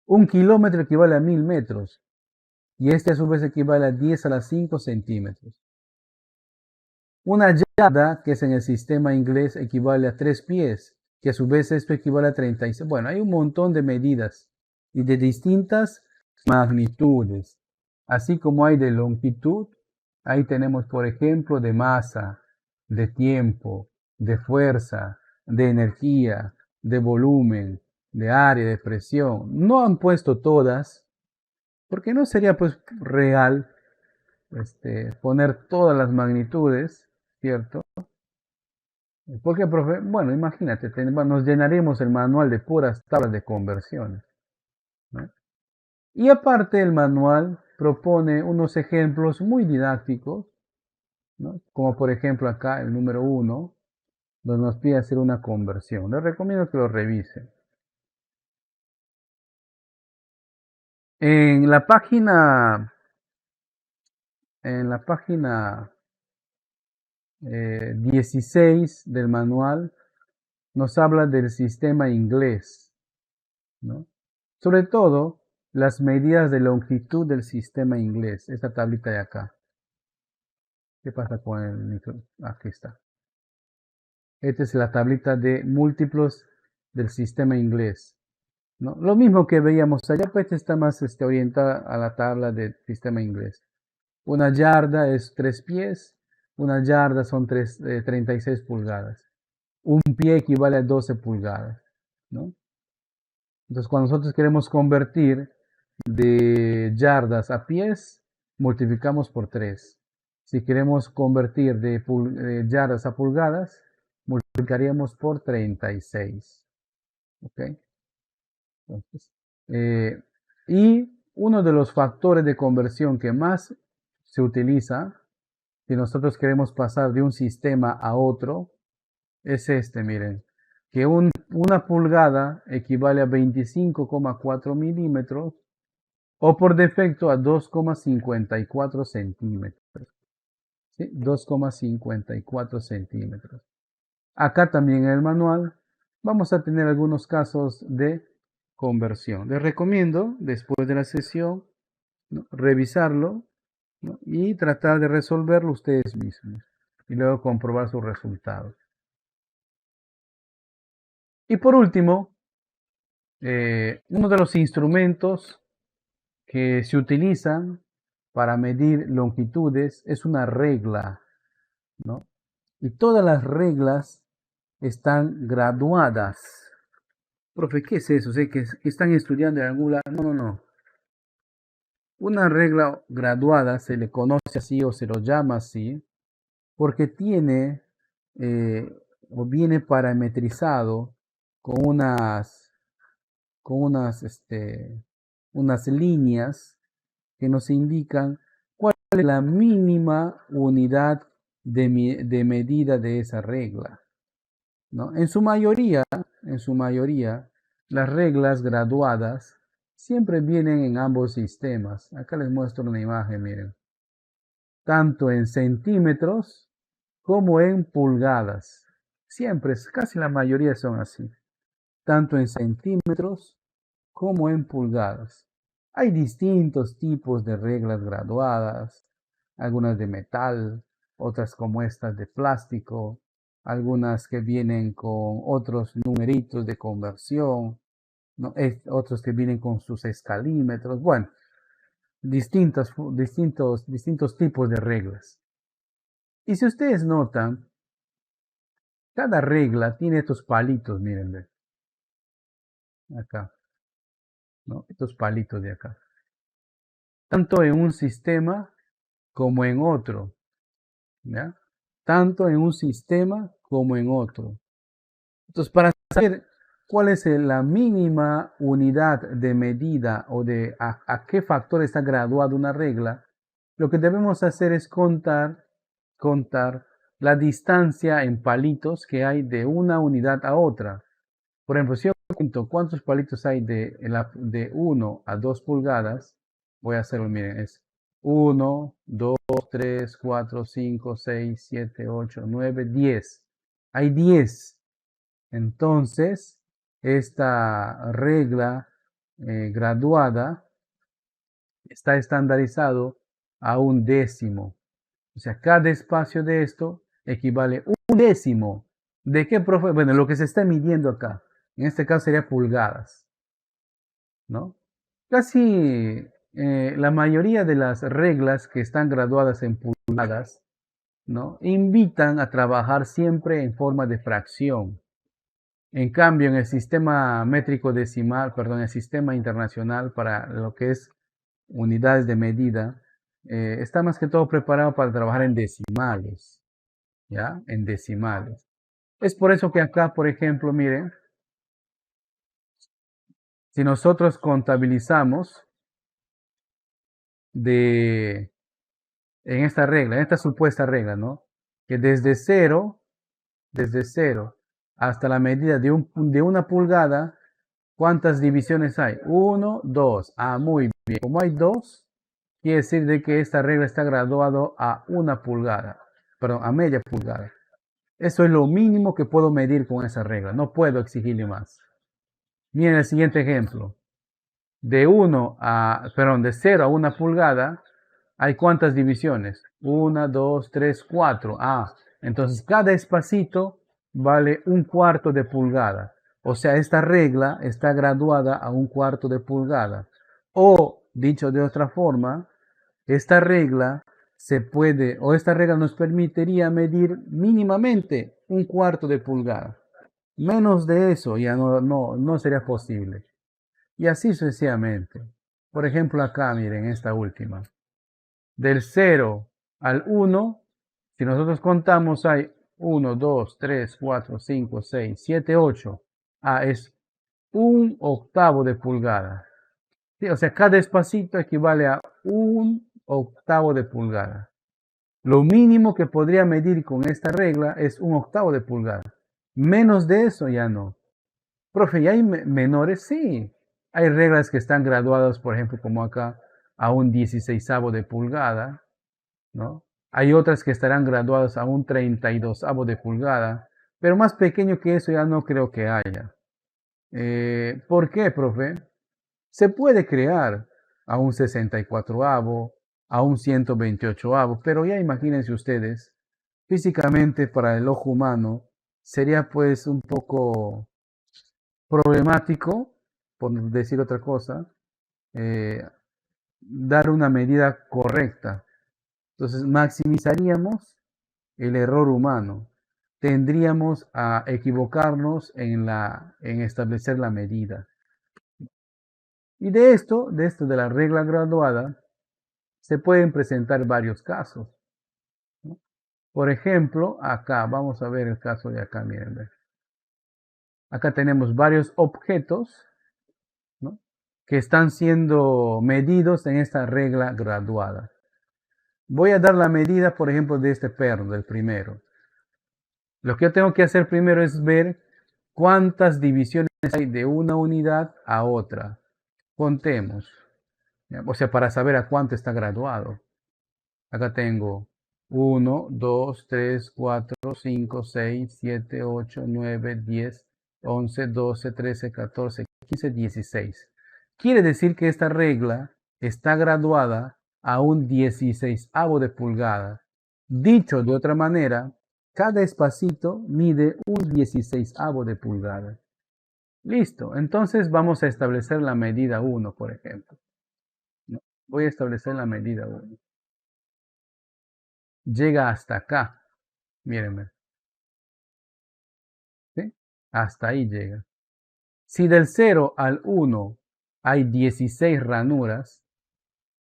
Un kilómetro equivale a 1000 metros. Y este a su vez equivale a 10 a la 5 centímetros. Una yarda, que es en el sistema inglés, equivale a 3 pies, que a su vez esto equivale a 36. Bueno, hay un montón de medidas y de distintas magnitudes. Así como hay de longitud, ahí tenemos, por ejemplo, de masa, de tiempo, de fuerza, de energía, de volumen, de área, de presión. No han puesto todas, porque no sería pues real poner todas las magnitudes, ¿cierto? ¿Por qué, profe? Bueno, imagínate, nos llenaremos el manual de puras tablas de conversiones, ¿no? Y aparte el manual propone unos ejemplos muy didácticos, ¿no? Como por ejemplo acá el número 1, donde nos pide hacer una conversión. Les recomiendo que lo revisen. En la página 16 del manual nos habla del sistema inglés, ¿no? Sobre todo las medidas de longitud del sistema inglés, esta tablita de acá. ¿Qué pasa con el micro? Aquí está. Esta es la tablita de múltiplos del sistema inglés, ¿no? Lo mismo que veíamos allá, pues está más orientada a la tabla del sistema inglés. Una yarda es 3 pies, una yarda son 36 pulgadas. Un pie equivale a 12 pulgadas, ¿no? Entonces, cuando nosotros queremos convertir de yardas a pies, multiplicamos por 3. Si queremos convertir de yardas a pulgadas, multiplicaríamos por 36. ¿Ok? Entonces, y uno de los factores de conversión que más se utiliza si nosotros queremos pasar de un sistema a otro es miren, que una pulgada equivale a 25,4 milímetros o por defecto a 2,54 centímetros. ¿Sí? 2,54 centímetros. Acá también en el manual vamos a tener algunos casos de conversión. Les recomiendo después de la sesión, ¿no?, revisarlo, ¿no?, y tratar de resolverlo ustedes mismos y luego comprobar sus resultados. Y por último, uno de los instrumentos que se utilizan para medir longitudes es una regla, ¿no? Y todas las reglas están graduadas. Profe, ¿qué es eso? Sé que están estudiando en algún lado. No, no, no. Una regla graduada se le conoce así o se lo llama así porque tiene o viene parametrizado con unas líneas que nos indican cuál es la mínima unidad de medida de esa regla, ¿no? En su mayoría, las reglas graduadas siempre vienen en ambos sistemas. Acá les muestro una imagen, miren. Tanto en centímetros como en pulgadas. Siempre, casi la mayoría son así. Tanto en centímetros como en pulgadas. Hay distintos tipos de reglas graduadas, algunas de metal, otras como estas de plástico, algunas que vienen con otros numeritos de conversión, ¿no?, otros que vienen con sus escalímetros, bueno, distintos tipos de reglas. Y si ustedes notan, cada regla tiene estos palitos, miren, acá, ¿no? Estos palitos de acá. Tanto en un sistema como en otro, ¿ya? Tanto en un sistema como en otro. Entonces, para saber cuál es la mínima unidad de medida o de a qué factor está graduada una regla, lo que debemos hacer es contar la distancia en palitos que hay de una unidad a otra. Por ejemplo, si yo cuento cuántos palitos hay de 1 a 2 pulgadas, voy a hacerlo, miren, es 1, 2, 3, 4, 5, 6, 7, 8, 9, 10. Hay 10. Entonces, esta regla graduada está estandarizado a un décimo. O sea, cada espacio de esto equivale a un décimo. ¿De qué, profe? Bueno, lo que se está midiendo acá. En este caso sería pulgadas, ¿no? Casi la mayoría de las reglas que están graduadas en pulgadas, ¿no?, invitan a trabajar siempre en forma de fracción. En cambio, en el sistema métrico decimal, perdón, el sistema internacional para lo que es unidades de medida, está más que todo preparado para trabajar en decimales, ¿ya? En decimales. Es por eso que acá, por ejemplo, miren, si nosotros contabilizamos en esta regla, en esta supuesta regla, ¿no?, que desde 0 desde 0 hasta la medida de 1 pulgada, ¿cuántas divisiones hay? 1, 2. Ah, muy bien. Como hay 2, quiere decir de que esta regla está graduado a 1 pulgada, perdón, a media pulgada. Eso es lo mínimo que puedo medir con esa regla. No puedo exigirle más. Miren el siguiente ejemplo. De 0 a 1 pulgada, ¿hay cuántas divisiones? 1, 2, 3, 4. Ah, entonces cada espacito vale 1/4 de pulgada. O sea, esta regla está graduada a 1/4 de pulgada. O, dicho de otra forma, esta regla esta regla nos permitiría medir mínimamente 1/4 de pulgada. Menos de eso ya no sería posible. Y así sucesivamente. Por ejemplo, acá, miren, esta última. Del 0 al 1, si nosotros contamos, hay 1, 2, 3, 4, 5, 6, 7, 8. Ah, es 1/8 de pulgada. Sí, o sea, cada espacito equivale a 1/8 de pulgada. Lo mínimo que podría medir con esta regla es 1/8 de pulgada. Menos de eso ya no. Profe, ¿y hay menores? Sí. Hay reglas que están graduadas, por ejemplo, como acá, a 1/16 de pulgada, ¿no? Hay otras que estarán graduadas a 1/32 de pulgada, pero más pequeño que eso ya no creo que haya. ¿Por qué, profe? Se puede crear a 1/64, a 1/128, pero ya imagínense ustedes, físicamente para el ojo humano sería pues un poco problemático, por decir otra cosa, eh, dar una medida correcta. Entonces maximizaríamos el error humano. Tendríamos a equivocarnos en establecer la medida. Y de la regla graduada, se pueden presentar varios casos, ¿no? Por ejemplo, acá, vamos a ver el caso de acá, miren. Acá tenemos varios objetos, ¿no?, que están siendo medidos en esta regla graduada. Voy a dar la medida, por ejemplo, de este perro, del primero. Lo que yo tengo que hacer primero es ver cuántas divisiones hay de una unidad a otra. Contemos. O sea, para saber a cuánto está graduado. Acá tengo 1, 2, 3, 4, 5, 6, 7, 8, 9, 10, 11, 12, 13, 14, 15, 16. Quiere decir que esta regla está graduada a un 16avo de pulgada. Dicho de otra manera, cada espacito mide un 16avo de pulgada. Listo, entonces vamos a establecer la medida 1, por ejemplo. Voy a establecer la medida 1. Llega hasta acá. Mírenme. ¿Sí? Hasta ahí llega. Si del 0 al 1 hay 16 ranuras,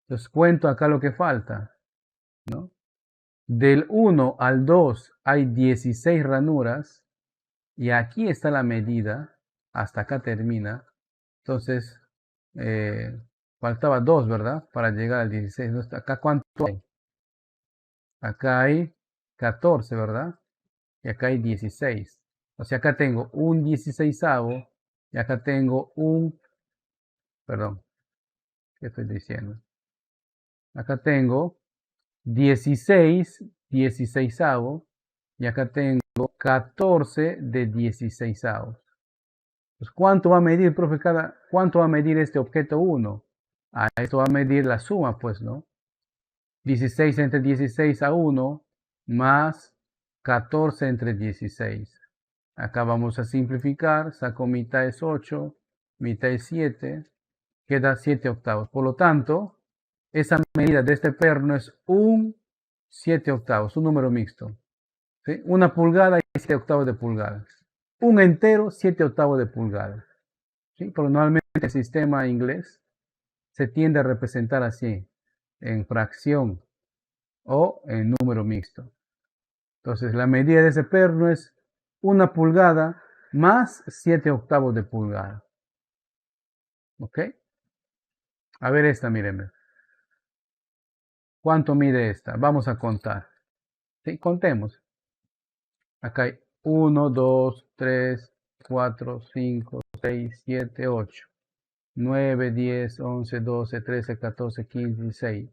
les cuento acá lo que falta, ¿no? Del 1 al 2 hay 16 ranuras y aquí está la medida, hasta acá termina. Entonces, faltaba 2, ¿verdad? Para llegar al 16. Acá, ¿cuánto hay? Acá hay 14, ¿verdad? Y acá hay 16. O sea, acá tengo un 16avo y acá tengo perdón, ¿qué estoy diciendo? Acá tengo 16 16avo y acá tengo 14 de 16avos. Pues, ¿cuánto va a medir, profe, cuánto va a medir este objeto 1? Ah, esto va a medir la suma, pues, ¿no? 16 entre 16 a 1 más 14 entre 16. Acá vamos a simplificar, saco mitad es 8, mitad es 7, queda 7/8. Por lo tanto, esa medida de este perno es un 7/8, un número mixto. ¿Sí? 1 pulgada y 7/8 de pulgada. Un entero, 7/8 de pulgada. ¿Sí? Pero normalmente el sistema inglés se tiende a representar así, en fracción o en número mixto. Entonces, la medida de ese perno es 1 pulgada más 7/8 de pulgada. ¿Ok? A ver esta, mírenme. ¿Cuánto mide esta? Vamos a contar. ¿Sí? Contemos. Acá hay 1, 2, 3, 4, 5, 6, 7, 8, 9, 10, 11, 12, 13, 14, 15, 16,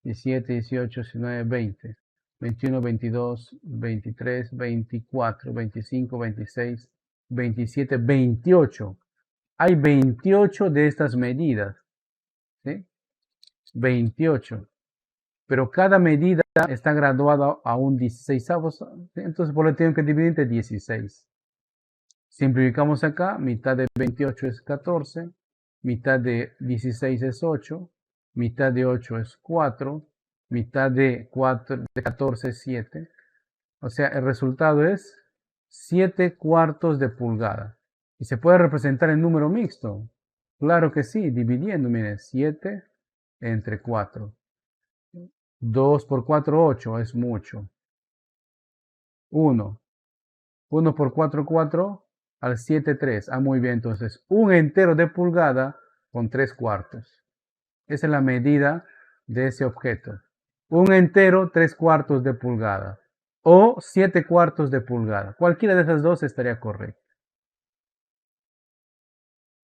17, 18, 19, 20, 21, 22, 23, 24, 25, 26, 27, 28. Hay 28 de estas medidas, ¿sí? 28. Pero cada medida está graduada a un 16avo, entonces por lo tengo que dividir entre 16. Simplificamos acá, mitad de 28 es 14, mitad de 16 es 8, mitad de 8 es 4, mitad de 14 es 7. O sea, el resultado es 7 cuartos de pulgada. ¿Y se puede representar en número mixto? Claro que sí, dividiendo, miren, 7 entre 4. 2 por 4, 8, es mucho. 1. 1 por 4, 4. Al 7, 3. Ah, muy bien, entonces un entero de pulgada con 3 cuartos. Esa es la medida de ese objeto. Un entero, 3 cuartos de pulgada. O 7 cuartos de pulgada. Cualquiera de esas dos estaría correcta.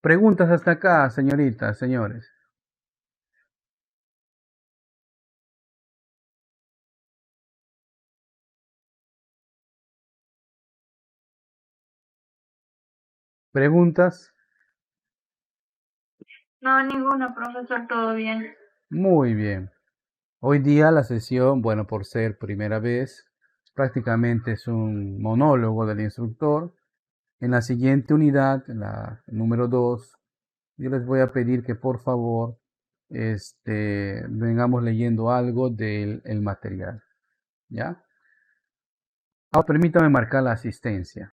Preguntas hasta acá, señoritas, señores. ¿Preguntas? No, ninguno, profesor, todo bien. Muy bien. Hoy día la sesión, bueno, por ser primera vez, prácticamente es un monólogo del instructor. En la siguiente unidad, en la número 2, yo les voy a pedir que por favor vengamos leyendo algo del el material. ¿Ya? Ahora permítame marcar la asistencia.